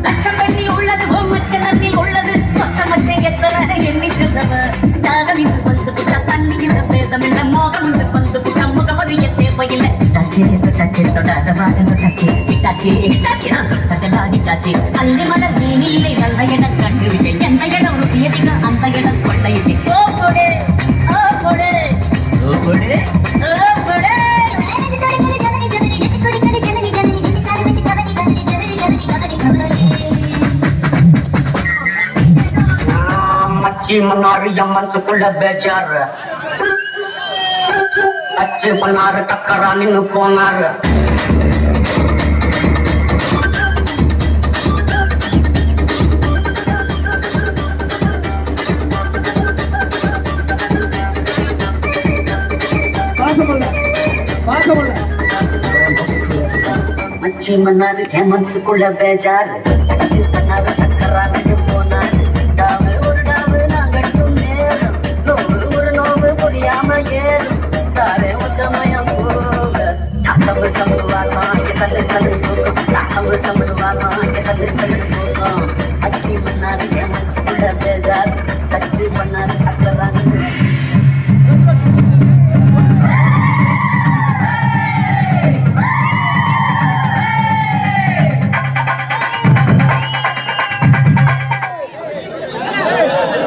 லட்சம் பண்ணி உள்ளது ஓ மச்சனத்தில் உள்ளது மொத்த மச்சை எத்தனை எண்ணி சொல்றவ தாகம் இன்று வந்து புட்டா தண்ணி இந்த பேதம் இந்த மோகம் இன்று வந்து புட்டா முகவரிய தேவையில்லை டச்சு தொடாத வாங்க டச்சு டச்சு டச்சு டச்சலாடி டச்சு அள்ளி மடல் நீனிலை நல்ல இடம் கண்டுவிட்டேன் எந்த இடம் ருசியதிக அந்த இடம் கொள்ளையிட்டே ஓ கொடே ஓ கொடே ஓ கொடே ஓ கொடே மச்சி மன்னாரு என் மனசுக்குள்ள பேச்சாரு அச்சு பண்ணாரு டக்கரா நின்னு போனாரு மச்சி மன்னாரு என் மனசுக்குள்ள பேச்சாரு அச்சு பண்ணாரு டக்கரா நின்னு போனாரு டாவு ஒரு டாவு நான் கட்டும் நேரம் நோவு ஒரு நோவு முடியாம ஏறும் தாரே உத்தமயம் போக சம்பு சம்பு வாசம் சல்லு சல்லு சம்பு சம்பு வாசம் சல்லு சல்லு